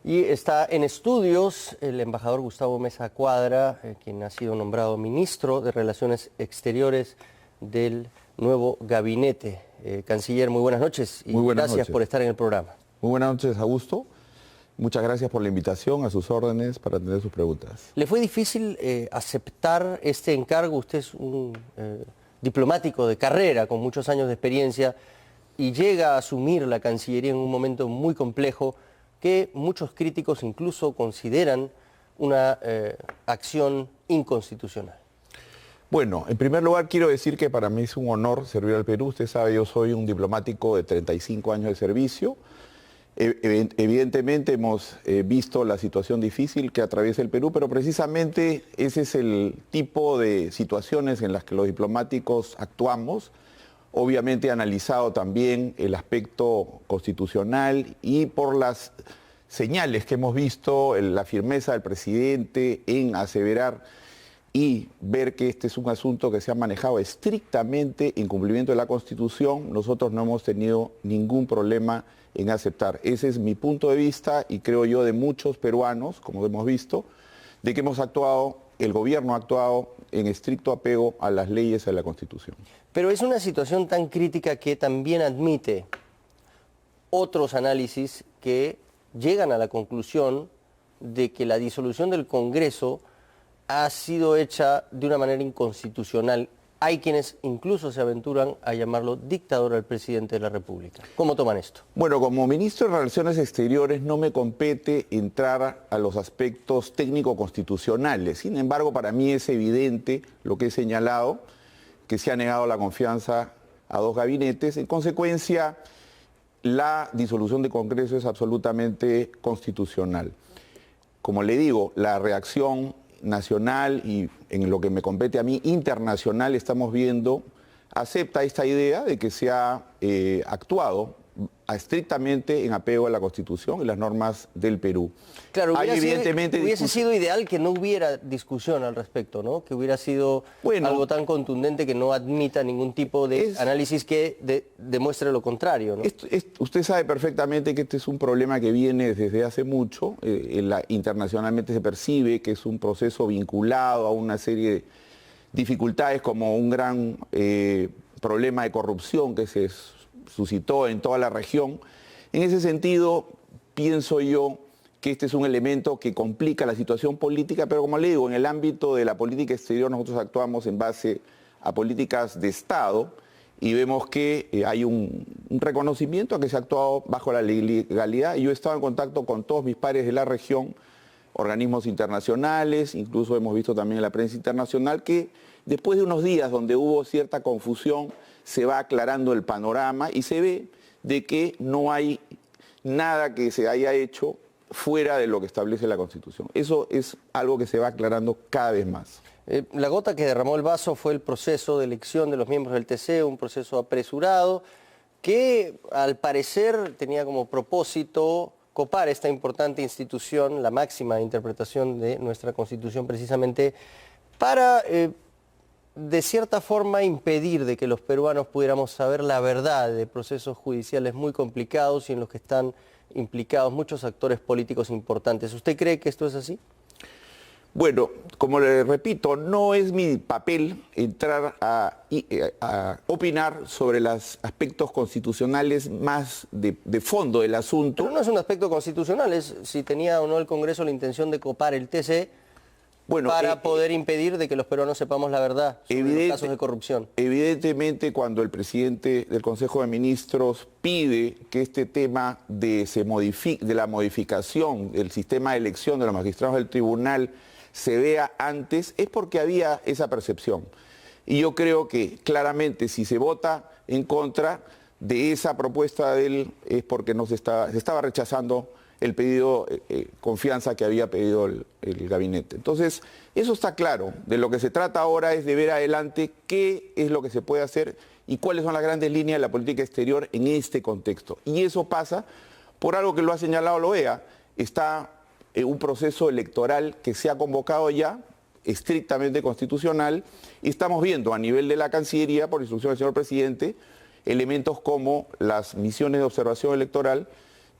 Y está en estudios el embajador Gustavo Meza Cuadra, quien ha sido nombrado ministro de Relaciones Exteriores del nuevo gabinete. Canciller, muy buenas noches y gracias por estar en el programa. Muy buenas noches, Augusto. Muchas gracias por la invitación, a sus órdenes para atender sus preguntas. ¿Le fue difícil aceptar este encargo? Usted es un diplomático de carrera con muchos años de experiencia y llega a asumir la Cancillería en un momento muy complejo que muchos críticos incluso consideran una acción inconstitucional. Bueno, en primer lugar quiero decir que para mí es un honor servir al Perú. Usted sabe, yo soy un diplomático de 35 años de servicio. Evidentemente hemos visto la situación difícil que atraviesa el Perú, pero precisamente ese es el tipo de situaciones en las que los diplomáticos actuamos. Obviamente he analizado también el aspecto constitucional y por las señales que hemos visto, la firmeza del presidente en aseverar y ver que este es un asunto que se ha manejado estrictamente en cumplimiento de la Constitución, nosotros no hemos tenido ningún problema en aceptar. Ese es mi punto de vista y creo yo de muchos peruanos, como hemos visto, de que hemos actuado, el gobierno ha actuado en estricto apego a las leyes y a la Constitución. Pero es una situación tan crítica que también admite otros análisis que llegan a la conclusión de que la disolución del Congreso ha sido hecha de una manera inconstitucional. Hay quienes incluso se aventuran a llamarlo dictador al presidente de la República. ¿Cómo toman esto? Bueno, como ministro de Relaciones Exteriores no me compete entrar a los aspectos técnico-constitucionales. Sin embargo, para mí es evidente lo que he señalado, que se ha negado la confianza a dos gabinetes. En consecuencia, la disolución del Congreso es absolutamente constitucional. Como le digo, la reacción nacional y en lo que me compete a mí, internacional, estamos viendo, acepta esta idea de que se ha actuado estrictamente en apego a la Constitución y las normas del Perú. Claro, hubiese sido ideal que no hubiera discusión al respecto, ¿no? Que hubiera sido algo tan contundente que no admita ningún tipo de análisis que demuestre lo contrario, ¿no? Usted sabe perfectamente que este es un problema que viene desde hace mucho. Internacionalmente se percibe que es un proceso vinculado a una serie de dificultades como un gran problema de corrupción que se suscitó en toda la región. En ese sentido, pienso yo que este es un elemento que complica la situación política, pero como le digo, en el ámbito de la política exterior nosotros actuamos en base a políticas de Estado y vemos que hay un reconocimiento a que se ha actuado bajo la legalidad. Yo he estado en contacto con todos mis pares de la región, organismos internacionales, incluso hemos visto también en la prensa internacional que después de unos días donde hubo cierta confusión, se va aclarando el panorama y se ve de que no hay nada que se haya hecho fuera de lo que establece la Constitución. Eso es algo que se va aclarando cada vez más. La gota que derramó el vaso fue el proceso de elección de los miembros del TC, un proceso apresurado que al parecer tenía como propósito copar esta importante institución, la máxima interpretación de nuestra Constitución, precisamente para de cierta forma impedir de que los peruanos pudiéramos saber la verdad de procesos judiciales muy complicados y en los que están implicados muchos actores políticos importantes. ¿Usted cree que esto es así? Bueno, como le repito, no es mi papel entrar a opinar sobre los aspectos constitucionales más de fondo del asunto. Pero no es un aspecto constitucional, es si tenía o no el Congreso la intención de copar el TC para poder impedir de que los peruanos sepamos la verdad sobre los casos de corrupción. Evidentemente, cuando el presidente del Consejo de Ministros pide que este tema de la modificación del sistema de elección de los magistrados del tribunal se vea antes, es porque había esa percepción. Y yo creo que claramente si se vota en contra de esa propuesta de él es porque se estaba rechazando el pedido confianza que había pedido el gabinete. Entonces, eso está claro. De lo que se trata ahora es de ver adelante qué es lo que se puede hacer y cuáles son las grandes líneas de la política exterior en este contexto. Y eso pasa por algo que lo ha señalado la OEA. Está un proceso electoral que se ha convocado ya, estrictamente constitucional, y estamos viendo a nivel de la Cancillería, por instrucción del señor presidente, elementos como las misiones de observación electoral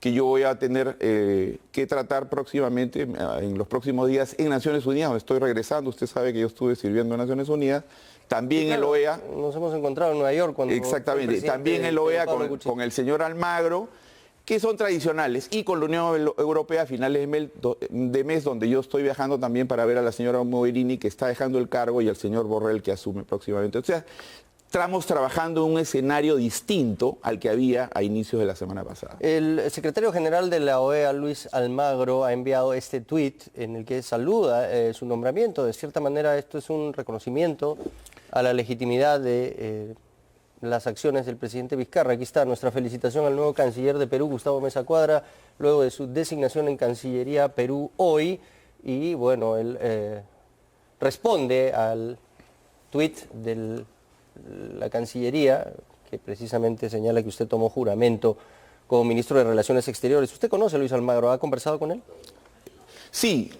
que yo voy a tener que tratar próximamente, en los próximos días, en Naciones Unidas, donde estoy regresando. Usted sabe que yo estuve sirviendo en Naciones Unidas, también Sí, claro, el OEA. nos hemos encontrado en Nueva York cuando... Exactamente, también el OEA con el señor Almagro, que son tradicionales, y con la Unión Europea a finales de mes, donde yo estoy viajando también para ver a la señora Mogherini, que está dejando el cargo, y al señor Borrell, que asume próximamente. O sea, estamos trabajando en un escenario distinto al que había a inicios de la semana pasada. El secretario general de la OEA, Luis Almagro, ha enviado este tuit en el que saluda su nombramiento. De cierta manera, esto es un reconocimiento a la legitimidad de las acciones del presidente Vizcarra. Aquí está nuestra felicitación al nuevo canciller de Perú, Gustavo Meza Cuadra, luego de su designación en Cancillería Perú hoy. Y bueno, él responde al tuit de la Cancillería, que precisamente señala que usted tomó juramento como ministro de Relaciones Exteriores. ¿Usted conoce a Luis Almagro? ¿Ha conversado con él? Sí,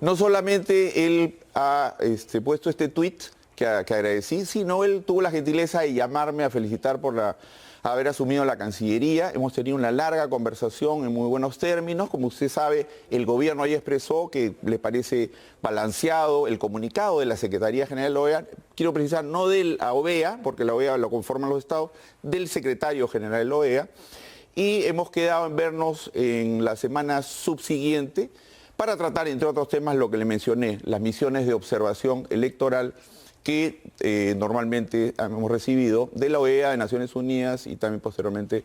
no solamente él ha puesto este tuit que agradecí, sino él tuvo la gentileza de llamarme a felicitar por haber asumido la Cancillería. Hemos tenido una larga conversación en muy buenos términos. Como usted sabe, el gobierno ahí expresó que le parece balanceado el comunicado de la Secretaría General de la OEA. Quiero precisar, no de la OEA, porque la OEA lo conforman los estados, del secretario general de la OEA. Y hemos quedado en vernos en la semana subsiguiente para tratar, entre otros temas, lo que le mencioné, las misiones de observación electoral que normalmente hemos recibido de la OEA, de Naciones Unidas y también posteriormente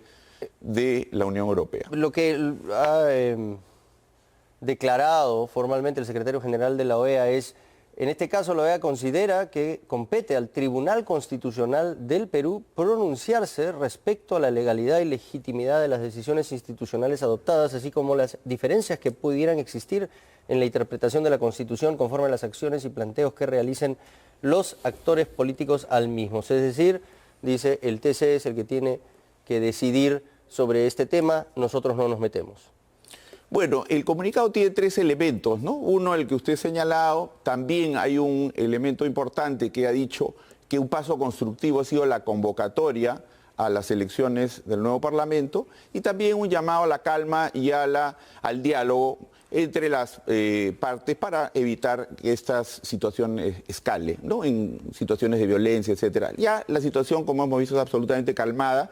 de la Unión Europea. Lo que ha declarado formalmente el secretario general de la OEA es, en este caso la OEA considera que compete al Tribunal Constitucional del Perú pronunciarse respecto a la legalidad y legitimidad de las decisiones institucionales adoptadas, así como las diferencias que pudieran existir en la interpretación de la Constitución conforme a las acciones y planteos que realicen los actores políticos al mismo. Es decir, dice, el TC es el que tiene que decidir sobre este tema, nosotros no nos metemos. Bueno, el comunicado tiene tres elementos, ¿no? Uno, el que usted ha señalado, también hay un elemento importante que ha dicho que un paso constructivo ha sido la convocatoria a las elecciones del nuevo Parlamento y también un llamado a la calma y al diálogo entre las partes para evitar que estas situaciones escalen, ¿no? En situaciones de violencia, etcétera. Ya la situación, como hemos visto, es absolutamente calmada.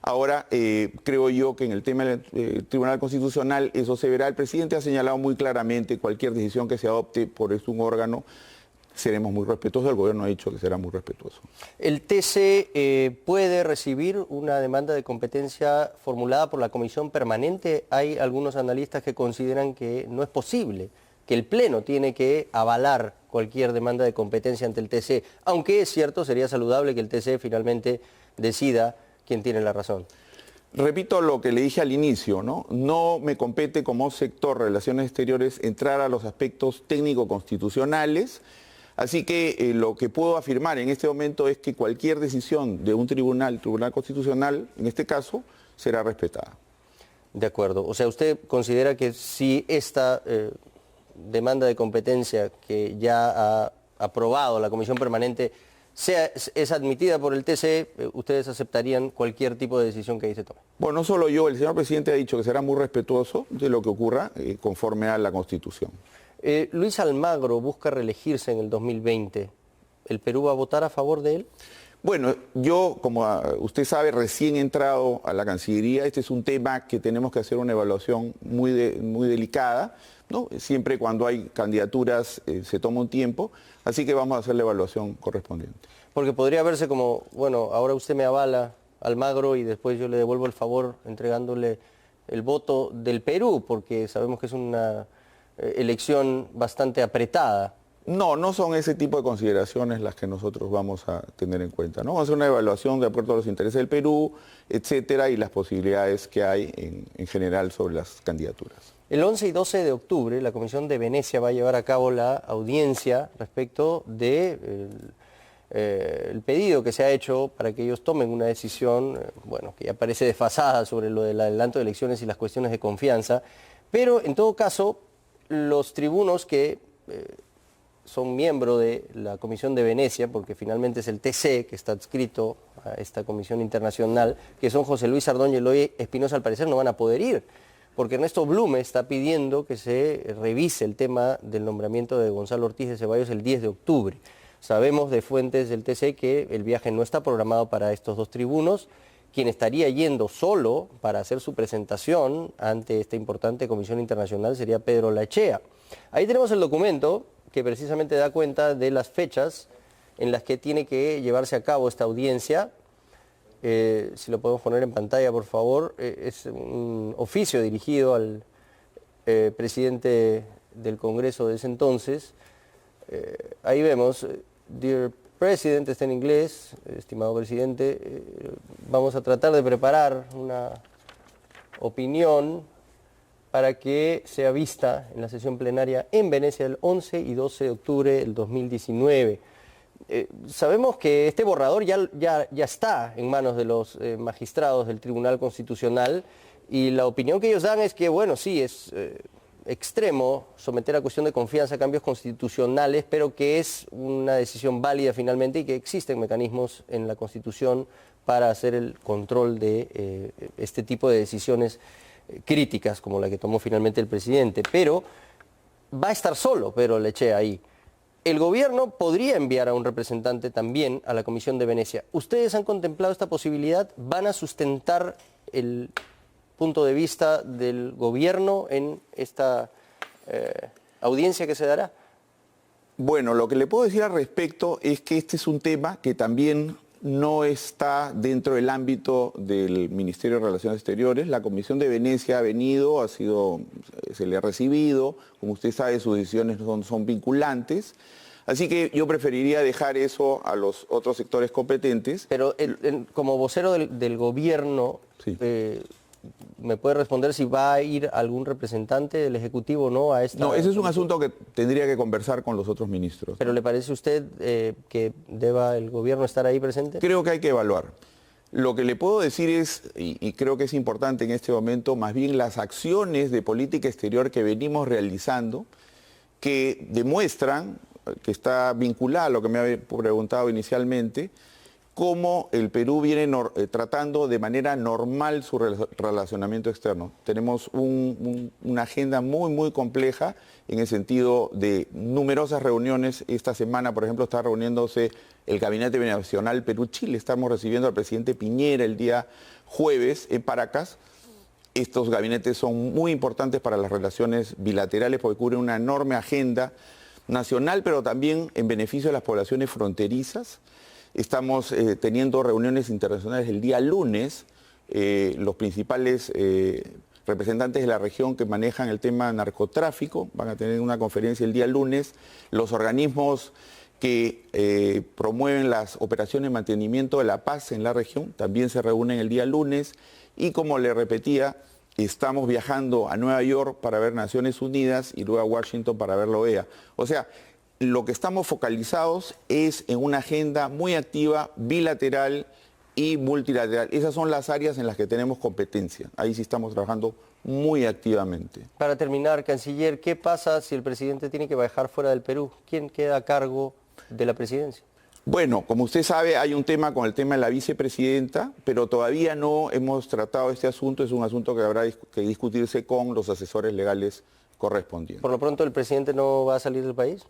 Ahora, creo yo que en el tema del Tribunal Constitucional eso se verá. El presidente ha señalado muy claramente cualquier decisión que se adopte por un órgano, seremos muy respetuosos. El gobierno ha dicho que será muy respetuoso. ¿El TC puede recibir una demanda de competencia formulada por la Comisión Permanente? Hay algunos analistas que consideran que no es posible, que el Pleno tiene que avalar cualquier demanda de competencia ante el TC, aunque es cierto, sería saludable que el TC finalmente decida quién tiene la razón. Repito lo que le dije al inicio, ¿no? No me compete como sector Relaciones Exteriores entrar a los aspectos técnico-constitucionales. Así que lo que puedo afirmar en este momento es que cualquier decisión de un tribunal Constitucional, en este caso, será respetada. De acuerdo. O sea, ¿usted considera que si esta demanda de competencia que ya ha aprobado la Comisión Permanente es admitida por el TC, ustedes aceptarían cualquier tipo de decisión que ahí se tome? Bueno, no solo yo, el señor presidente ha dicho que será muy respetuoso de lo que ocurra conforme a la Constitución. Luis Almagro busca reelegirse en el 2020. ¿El Perú va a votar a favor de él? Bueno, yo, como usted sabe, recién entrado a la Cancillería. Este es un tema que tenemos que hacer una evaluación muy delicada, ¿no? Siempre cuando hay candidaturas se toma un tiempo, así que vamos a hacer la evaluación correspondiente. Porque podría verse como, bueno, ahora usted me avala, Almagro, y después yo le devuelvo el favor entregándole el voto del Perú, porque sabemos que es una elección bastante apretada. No, no son ese tipo de consideraciones las que nosotros vamos a tener en cuenta, ¿no? Vamos a hacer una evaluación de acuerdo a los intereses del Perú, etcétera, y las posibilidades que hay en general sobre las candidaturas. El 11 y 12 de octubre la Comisión de Venecia va a llevar a cabo la audiencia respecto de el pedido que se ha hecho para que ellos tomen una decisión, bueno, que ya parece desfasada sobre lo del adelanto de elecciones y las cuestiones de confianza, pero en todo caso los tribunos que son miembros de la Comisión de Venecia, porque finalmente es el TC que está adscrito a esta comisión internacional, que son José Luis Sardón y Eloy Espinosa, al parecer no van a poder ir, porque Ernesto Blume está pidiendo que se revise el tema del nombramiento de Gonzalo Ortiz de Ceballos el 10 de octubre. Sabemos de fuentes del TC que el viaje no está programado para estos dos tribunos. Quien estaría yendo solo para hacer su presentación ante esta importante comisión internacional sería Pedro Lachea. Ahí tenemos el documento que precisamente da cuenta de las fechas en las que tiene que llevarse a cabo esta audiencia. Si lo podemos poner en pantalla, por favor. Es un oficio dirigido al presidente del Congreso de ese entonces. Ahí vemos, Dear President, está en inglés, estimado presidente, vamos a tratar de preparar una opinión para que sea vista en la sesión plenaria en Venecia el 11 y 12 de octubre del 2019. Sabemos que este borrador ya está en manos de los magistrados del Tribunal Constitucional y la opinión que ellos dan es que, bueno, sí, es extremo someter a cuestión de confianza cambios constitucionales, pero que es una decisión válida finalmente y que existen mecanismos en la Constitución para hacer el control de este tipo de decisiones críticas como la que tomó finalmente el presidente. Pero va a estar solo Pedro Lechea ahí. El gobierno podría enviar a un representante también a la Comisión de Venecia. ¿Ustedes han contemplado esta posibilidad? ¿Van a sustentar el punto de vista del gobierno en esta audiencia que se dará? Bueno, lo que le puedo decir al respecto es que este es un tema que también no está dentro del ámbito del Ministerio de Relaciones Exteriores. La Comisión de Venecia ha venido, se le ha recibido, como usted sabe, sus decisiones son vinculantes. Así que yo preferiría dejar eso a los otros sectores competentes. Pero como vocero del gobierno, sí. ¿Me puede responder si va a ir algún representante del Ejecutivo o no a esta? No, ese es un asunto que tendría que conversar con los otros ministros. ¿Pero le parece a usted que deba el gobierno estar ahí presente? Creo que hay que evaluar. Lo que le puedo decir es, y creo que es importante en este momento, más bien las acciones de política exterior que venimos realizando, que demuestran, que está vinculada a lo que me había preguntado inicialmente, cómo el Perú viene tratando de manera normal su relacionamiento externo. Tenemos una agenda muy compleja en el sentido de numerosas reuniones. Esta semana, por ejemplo, está reuniéndose el Gabinete Binacional Perú-Chile. Estamos recibiendo al presidente Piñera el día jueves en Paracas. Estos gabinetes son muy importantes para las relaciones bilaterales porque cubren una enorme agenda nacional, pero también en beneficio de las poblaciones fronterizas. Estamos teniendo reuniones internacionales el día lunes. Los principales representantes de la región que manejan el tema narcotráfico van a tener una conferencia el día lunes. Los organismos que promueven las operaciones de mantenimiento de la paz en la región también se reúnen el día lunes. Y como le repetía, estamos viajando a Nueva York para ver Naciones Unidas y luego a Washington para ver la OEA. O sea, lo que estamos focalizados es en una agenda muy activa, bilateral y multilateral. Esas son las áreas en las que tenemos competencia. Ahí sí estamos trabajando muy activamente. Para terminar, canciller, ¿qué pasa si el presidente tiene que viajar fuera del Perú? ¿Quién queda a cargo de la presidencia? Bueno, como usted sabe, hay un tema con el tema de la vicepresidenta, pero todavía no hemos tratado este asunto. Es un asunto que habrá que discutirse con los asesores legales correspondientes. ¿Por lo pronto el presidente no va a salir del país?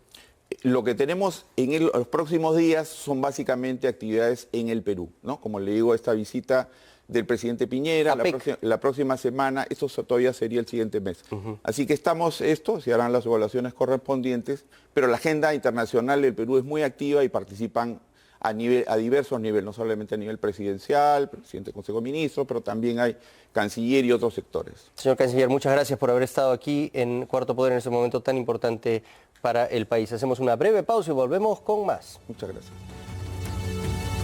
Lo que tenemos en los próximos días son básicamente actividades en el Perú, ¿no? Como le digo, esta visita del presidente Piñera, la próxima semana, esto todavía sería el siguiente mes. Así que se harán las evaluaciones correspondientes, pero la agenda internacional del Perú es muy activa y participan a diversos niveles, no solamente a nivel presidencial, presidente del Consejo de Ministros, pero también hay canciller y otros sectores. Señor canciller, muchas gracias por haber estado aquí en Cuarto Poder en este momento tan importante para el país. Hacemos una breve pausa y volvemos con más. Muchas gracias.